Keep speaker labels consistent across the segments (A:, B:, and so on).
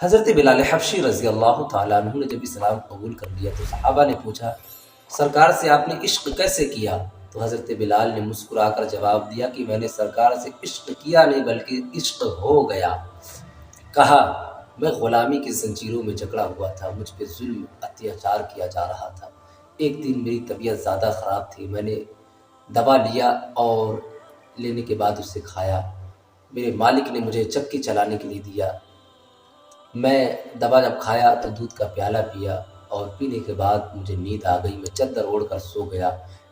A: حضرت بلال حبشی رضی اللہ تعالیٰ عنہ نے جب اسلام قبول کر لیا تو صحابہ نے پوچھا سرکار سے آپ نے عشق کیسے کیا؟ تو حضرت بلال نے مسکرا کر جواب دیا کہ میں نے سرکار سے عشق کیا نہیں بلکہ عشق ہو گیا۔ کہا میں غلامی کی زنجیروں میں جکڑا ہوا تھا، مجھ پہ ظلم اتیاچار کیا جا رہا تھا۔ ایک دن میری طبیعت زیادہ خراب تھی، میں نے دوا لیا اور لینے کے بعد اسے کھایا۔ میرے مالک نے مجھے چکی چلانے کے لیے دیا۔ میں دوا جب کھایا تو دودھ کا پیالہ پیا اور پینے کے بعد مجھے نیند آ گئی، میں چادر اوڑھ کر سو گیا۔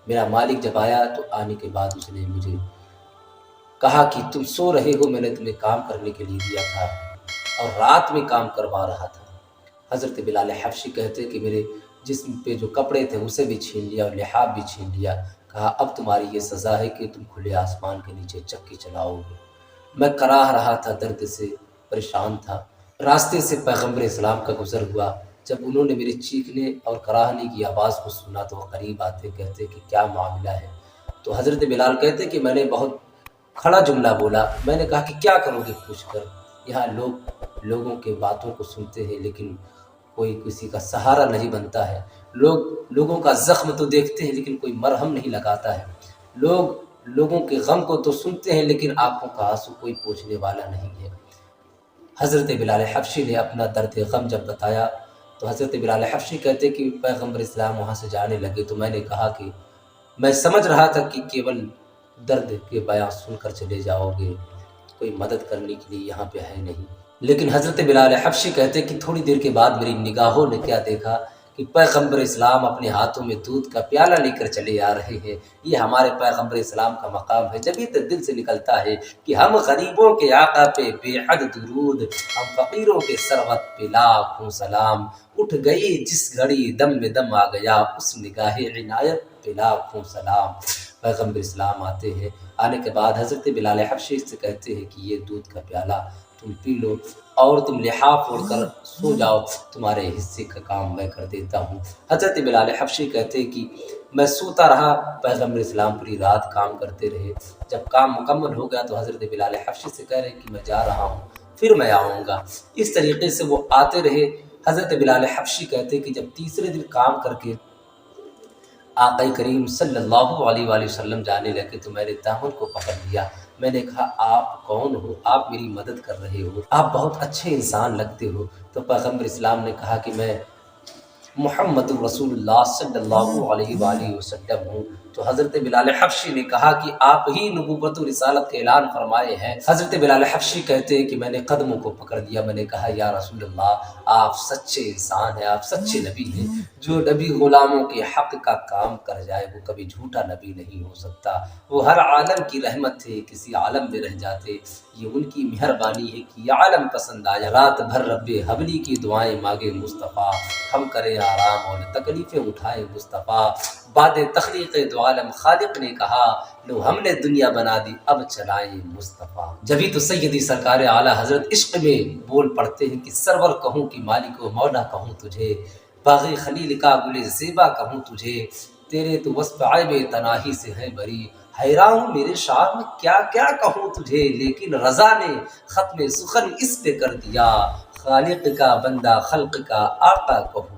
A: میرا مالک جب آیا تو آنے کے بعد اس نے مجھے کہا کہ تم سو رہے ہو، میں نے تمہیں کام کرنے کے لیے دیا تھا اور رات میں کام کروا رہا تھا۔ حضرت بلال حبشی کہتے کہ میرے جسم پہ جو کپڑے تھے اسے بھی چھین لیا اور لحاف بھی چھین لیا۔ کہا اب تمہاری یہ سزا ہے کہ تم کھلے آسمان کے نیچے چکی چلاؤ گے۔ میں کراہ رہا تھا، درد سے پریشان تھا۔ راستے سے پیغمبر اسلام کا گزر ہوا، جب انہوں نے میرے چیخنے اور کراہنے کی آواز کو سنا تو وہ قریب آتے کہتے کہ کیا معاملہ ہے؟ تو حضرت بلال کہتے کہ میں نے بہت کھڑا جملہ بولا، میں نے کہا کہ کیا کرو گے پوچھ کر؟ یہاں لوگوں کے باتوں کو سنتے ہیں لیکن کوئی کسی کا سہارا نہیں بنتا ہے۔ لوگوں کا زخم تو دیکھتے ہیں لیکن کوئی مرہم نہیں لگاتا ہے۔ لوگوں کے غم کو تو سنتے ہیں لیکن آنکھوں کا آنسو کوئی پوچھنے والا نہیں ہے۔ حضرت بلال حبشی نے اپنا درد غم جب بتایا تو حضرت بلال حبشی کہتے کہ پیغمبر اسلام وہاں سے جانے لگے تو میں نے کہا کہ میں سمجھ رہا تھا کہ کیول درد کے بیان سن کر چلے جاؤ گے، کوئی مدد کرنے کے لیے یہاں پہ ہے نہیں۔ لیکن حضرت بلال حبشی کہتے کہ تھوڑی دیر کے بعد میری نگاہوں نے کیا دیکھا کہ پیغمبر اسلام اپنے ہاتھوں میں دودھ کا پیالہ لے کر چلے آ رہے ہیں۔ یہ ہمارے پیغمبر اسلام کا مقام ہے، جبھی تو دل سے نکلتا ہے کہ ہم غریبوں کے آقا پہ بے حد درود، ہم فقیروں کے سروت پہ لاکھوں سلام۔ اٹھ گئی جس گھڑی دم میں دم آ گیا، اس نگاہ عنایت پہ لاکھوں سلام۔ پیغمبر اسلام آتے ہیں، آنے کے بعد حضرت بلال حبشی سے کہتے ہیں کہ یہ دودھ کا پیالہ تم پی لو اور تم لحاف اوڑھ کر سو جاؤ، تمہارے حصے کا کام میں کر دیتا ہوں۔ حضرت بلال حبشی کہتے کہ میں سوتا رہا، پیغمبر اسلام پوری رات کام کرتے رہے۔ جب کام مکمل ہو گیا تو حضرت بلال حبشی سے کہہ رہے کہ میں جا رہا ہوں، پھر میں آؤں گا۔ اس طریقے سے وہ آتے رہے۔ حضرت بلال حبشی کہتے کہ جب تیسرے دن کام کر کے آقا کریم صلی اللہ علیہ وآلہ وسلم جانے لگے تو میں نے دامن کو پکڑ لیا۔ میں نے کہا آپ کون ہو؟ آپ میری مدد کر رہے ہو، آپ بہت اچھے انسان لگتے ہو۔ تو پیغمبر اسلام نے کہا کہ میں محمد رسول اللہ صلی اللہ علیہ وآلہ وسلم ہوں۔ تو حضرت بلال حبشی نے کہا کہ آپ ہی نبوت و رسالت کا اعلان فرمائے ہیں۔ حضرت بلال حبشی کہتے ہیں کہ میں نے قدموں کو پکڑ لیا، میں نے کہا یا رسول اللہ آپ سچے انسان ہیں، آپ سچے نبی ہیں۔ جو نبی غلاموں کے حق کا کام کر جائے وہ کبھی جھوٹا نبی نہیں ہو سکتا۔ وہ ہر عالم کی رحمت تھے، کسی عالم میں رہ جاتے، یہ ان کی مہربانی ہے کہ یہ عالم پسند آیا۔ رات بھر رب حبلی کی دعائیں مانگے مصطفیٰ، ہم کریں آرام اور تکلیفیں اٹھائے مصطفیٰ۔ بعد تخلیق دو عالم خالق نے کہا لو ہم نے دنیا بنا دی اب چلائیں مصطفیٰ۔ جبھی تو سیدی سرکار اعلیٰ حضرت عشق میں بول پڑتے ہیں کہ سرور کہوں کہ مالک و مولا کہوں تجھے، باغی خلیل کا گل زیبا کہوں تجھے، تیرے تو وصف عیب تناہی سے ہے بری، حیران ہوں میرے شعر میں کیا کیا کہوں تجھے، لیکن رضا نے ختم سخن اس پہ کر دیا، خالق کا بندہ خلق کا آقا کہوں